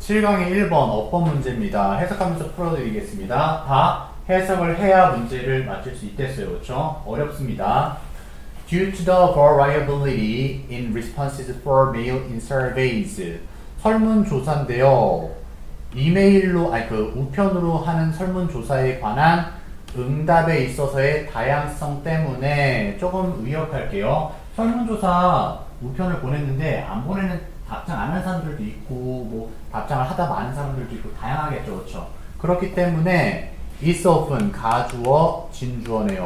7강의 1번 어법 문제입니다. 해석하면서 풀어드리겠습니다. 다 해석을 해야 문제를 맞출 수 있겠어요. 그렇죠? 어렵습니다. Due to the variability in responses for mail in surveys. 설문조사인데요. 이메일로, 우편으로 하는 설문조사에 관한 응답에 있어서의 다양성 때문에 조금 의역할게요. 설문조사 우편을 보냈는데 안 보내는 답장 안 하는 사람들도 있고 뭐 답장을 하다 마는 사람들도 있고 다양하겠죠. 그렇죠? 그렇기 때문에 is often 가주어 진주어네요.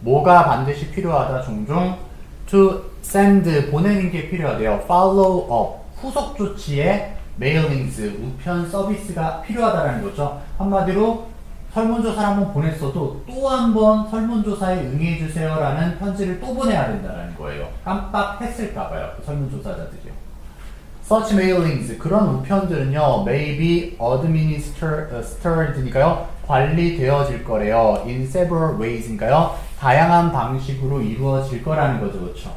뭐가 반드시 필요하다 종종 to send 보내는 게 필요하대요. follow up 후속 조치에 mailings 우편 서비스가 필요하다라는 거죠. 한마디로 설문조사를 한번 보냈어도 또 한 번 설문조사에 응해주세요 라는 편지를 또 보내야 된다는 거예요. 깜빡했을까봐요. 설문조사자들이요. Such mailings, 그런 우편들은요, may be administered니까요, 관리되어질 거래요. In several ways니까요, 다양한 방식으로 이루어질 거라는 거죠. 그렇죠?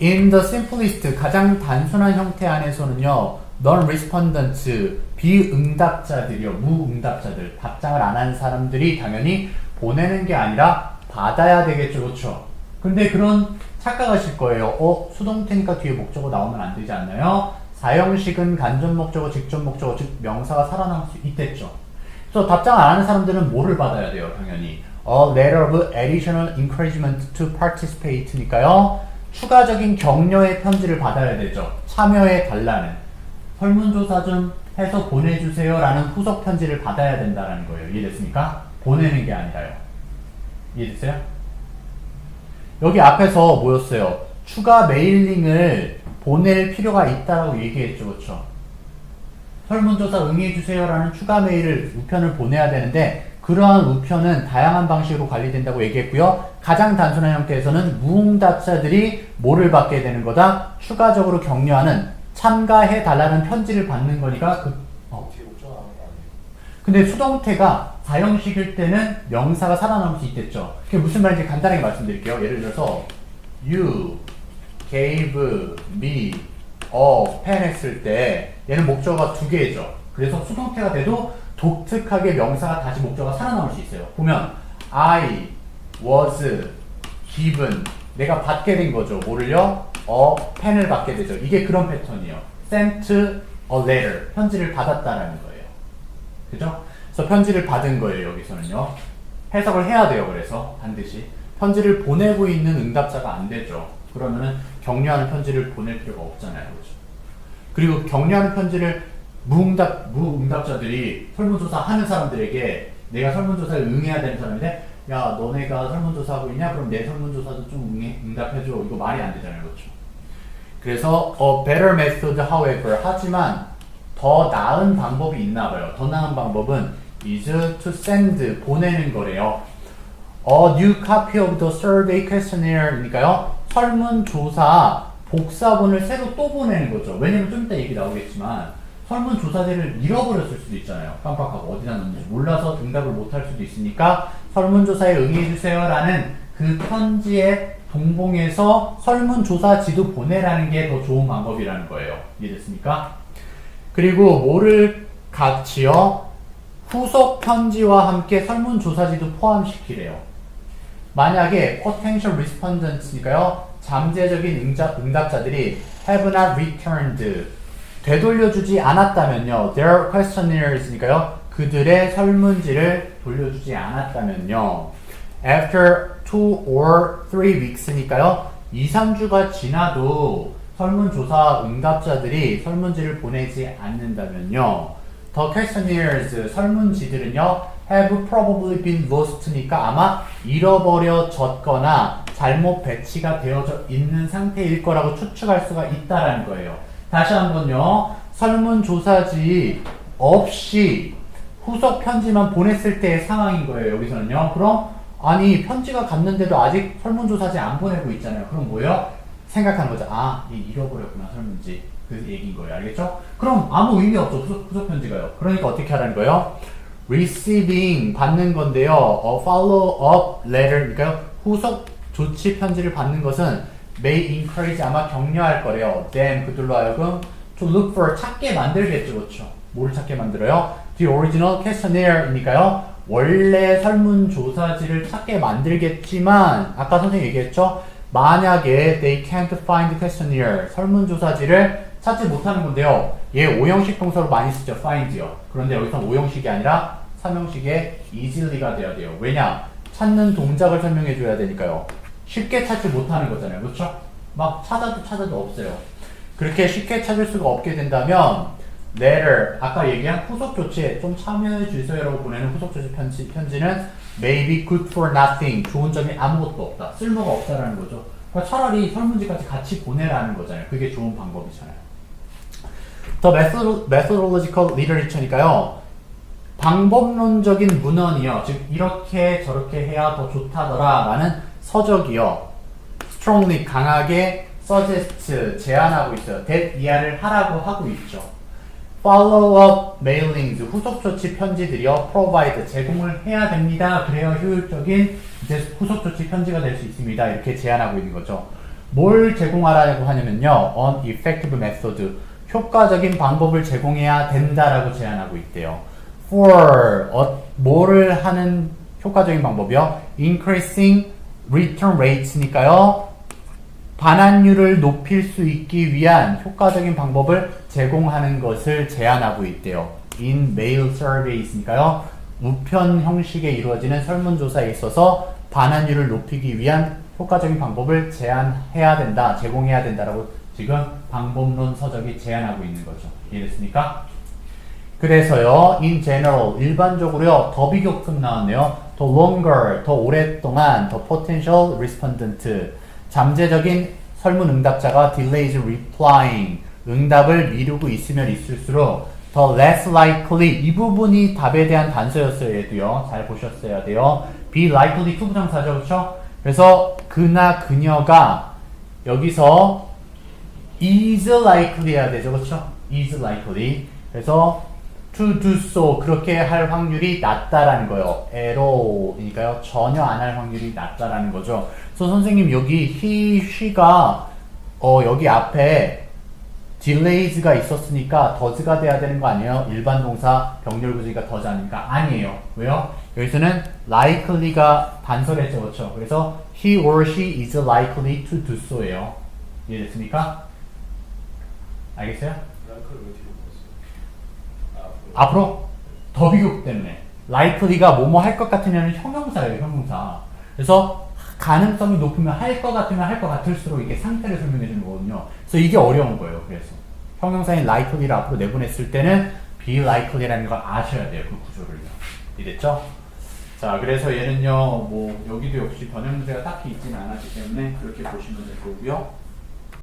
In the simplest, 가장 단순한 형태 안에서는요, non-respondent, 비응답자들이요, 무응답자들, 답장을 안 하는 사람들이 당연히 보내는 게 아니라 받아야 되겠죠. 그렇죠? 근데 그런 착각하실 거예요. 수동태니까 뒤에 목적어 나오면 안 되지 않나요? 사형식은 간접 목적어, 직접 목적어, 즉 명사가 살아남을 수 있겠죠. 그래서 답장 안 하는 사람들은 뭐를 받아야 돼요? 당연히 A letter of additional encouragement to participate 니까요. 추가적인 격려의 편지를 받아야 되죠. 참여해 달라는. 설문조사 좀 해서 보내주세요 라는 후속 편지를 받아야 된다는 거예요. 이해됐습니까? 보내는 게 아니라요. 이해됐어요? 여기 앞에서 뭐였어요? 추가 메일링을 보낼 필요가 있다라고 얘기했죠. 그렇죠? 설문조사 응해주세요 라는 추가 메일을 우편을 보내야 되는데 그러한 우편은 다양한 방식으로 관리된다고 얘기했고요. 가장 단순한 형태에서는 무응답자들이 뭐를 받게 되는 거다? 추가적으로 격려하는 참가해달라는 편지를 받는 거니까 근데 수동태가 사형식일 때는 명사가 살아남을 수 있겠죠. 그게 무슨 말인지 간단하게 말씀드릴게요. 예를 들어서 You gave me a pen 했을 때 얘는 목적어가 두 개죠. 그래서 수동태가 돼도 독특하게 명사가 다시 목적어가 살아남을 수 있어요. 보면 I was given 내가 받게 된 거죠. 뭐를요? 펜을 받게 되죠. 이게 그런 패턴이에요. sent a letter 편지를 받았다라는 거예요. 그죠? 그래서 편지를 받은 거예요. 여기서는요. 해석을 해야 돼요. 그래서 반드시 편지를 보내고 있는 응답자가 안 되죠. 그러면은 격려하는 편지를 보낼 필요가 없잖아요. 그렇죠? 그리고 격려하는 편지를 무응답자들이 설문조사 하는 사람들에게 내가 설문조사에 응해야 되는 사람인데 야 너네가 설문조사하고 있냐? 그럼 내 설문조사도 좀 응답해줘. 이거 말이 안 되잖아요. 그렇죠? 그래서 a better method however 하지만 더 나은 방법이 있나 봐요. 더 나은 방법은 is to send 보내는 거래요. A new copy of the survey questionnaire 니까요. 설문조사 복사본을 새로 또 보내는 거죠. 왜냐면 좀 이따 얘기 나오겠지만 설문조사지를 잃어버렸을 수도 있잖아요. 깜빡하고 어디다 넣는지 몰라서 응답을 못할 수도 있으니까 설문조사에 응해주세요 라는 그 편지에 동봉해서 설문조사지도 보내라는 게 더 좋은 방법이라는 거예요. 이해됐습니까? 그리고 뭐를 같이요? 후속 편지와 함께 설문조사지도 포함시키래요. 만약에 potential respondents니까요. 잠재적인 응답자들이 have not returned 되돌려주지 않았다면요. their questionnaires 니까요. 그들의 설문지를 돌려주지 않았다면요. after 2 or 3 weeks니까요. 2, 3주가 지나도 설문조사 응답자들이 설문지를 보내지 않는다면요. The questionnaires 설문지들은요. have probably been lost니까 아마 잃어버려졌거나 잘못 배치가 되어져 있는 상태일 거라고 추측할 수가 있다라는 거예요. 다시 한번요. 설문조사지 없이 후속 편지만 보냈을 때의 상황인 거예요. 여기서는요. 그럼 아니 편지가 갔는데도 아직 설문조사지 안 보내고 있잖아요. 그럼 뭐예요? 생각하는 거죠. 얘 잃어버렸구나 설문지. 그 얘기인 거예요. 알겠죠? 그럼 아무 의미 없죠. 후속 편지가요. 그러니까 어떻게 하라는 거예요? receiving 받는 건데요. A follow-up letter니까요. 후속 조치 편지를 받는 것은 may encourage 아마 격려할 거래요. them 그들로 하여금 to look for 찾게 만들겠죠, 그렇죠? 뭘 찾게 만들어요? The original questionnaire,이니까요. 원래 설문조사지를 찾게 만들겠지만 아까 선생님 얘기했죠? 만약에 they can't find questionnaire, 설문조사지를 찾지 못하는 건데요. 얘 5형식 동사로 많이 쓰죠, find요. 그런데 여기서는 5형식이 아니라 3형식의 easily가 돼야 돼요. 왜냐? 찾는 동작을 설명해 줘야 되니까요. 쉽게 찾지 못하는 거잖아요, 그렇죠? 막 찾아도 없어요. 그렇게 쉽게 찾을 수가 없게 된다면 letter, 아까 얘기한 후속 조치에 좀 참여해 주세요라고 보내는 후속 조치 편지는 maybe good for nothing, 좋은 점이 아무것도 없다, 쓸모가 없다라는 거죠. 그러니까 차라리 설문지까지 같이 보내라는 거잖아요. 그게 좋은 방법이잖아요. The methodological literature니까요. 방법론적인 문헌이요. 즉 이렇게 저렇게 해야 더 좋다더라 라는 서적이요. strongly, 강하게 suggest, 제안하고 있어요. that 이하를 하라고 하고 있죠. follow-up mailings, 후속 조치 편지들이요. provide, 제공을 해야 됩니다. 그래야 효율적인 이제 후속 조치 편지가 될 수 있습니다. 이렇게 제안하고 있는 거죠. 뭘 제공하라고 하냐면요. an effective method, 효과적인 방법을 제공해야 된다라고 제안하고 있대요. for, 뭐를 하는 효과적인 방법이요? increasing return rates니까요. 반환율을 높일 수 있기 위한 효과적인 방법을 제공하는 것을 제안하고 있대요. in mail surveys니까요. 우편 형식에 이루어지는 설문조사에 있어서 반환율을 높이기 위한 효과적인 방법을 제안해야 된다, 제공해야 된다라고 지금 방법론 서적이 제안하고 있는 거죠. 이해됐습니까? 그래서요, in general, 일반적으로요, 더 비교급 나왔네요. 더 longer, 더 오랫동안, 더 potential respondent, 잠재적인 설문 응답자가 delays replying, 응답을 미루고 있으면 있을수록 더 less likely, 이 부분이 답에 대한 단서였어요, 얘도요. 잘 보셨어야 돼요. be likely to 부정사죠, 그렇죠? 그래서 그나 그녀가 여기서 is likely 해야 되죠, 그렇죠? is likely. 그래서 to do so, 그렇게 할 확률이 낮다라는 거예요. 에로니까요. 전혀 안 할 확률이 낮다라는 거죠. 그래서 선생님 여기 he, she가 여기 앞에 delays가 있었으니까 does가 돼야 되는 거 아니에요? 일반 동사 병렬 구조가 does 아니니까 아니에요. 왜요? 여기서는 likely가 단서랬죠, 그렇죠? 그래서 he or she is likely to do so예요. 이해됐습니까? 알겠어요? 앞으로 더 비교급 때문에 likely가 뭐뭐 할 것 같으면 형용사예요, 형용사. 그래서 가능성이 높으면 할 것 같으면 할 것 같을수록 이게 상태를 설명해 주는 거거든요. 그래서 이게 어려운 거예요. 그래서 형용사인 likely를 앞으로 내보냈을 때는 be likely라는 걸 아셔야 돼요, 그 구조를요. 이해됐죠? 자, 그래서 얘는요, 뭐 여기도 역시 변형 문제가 딱히 있지는 않았기 때문에 그렇게 보시면 될 거고요.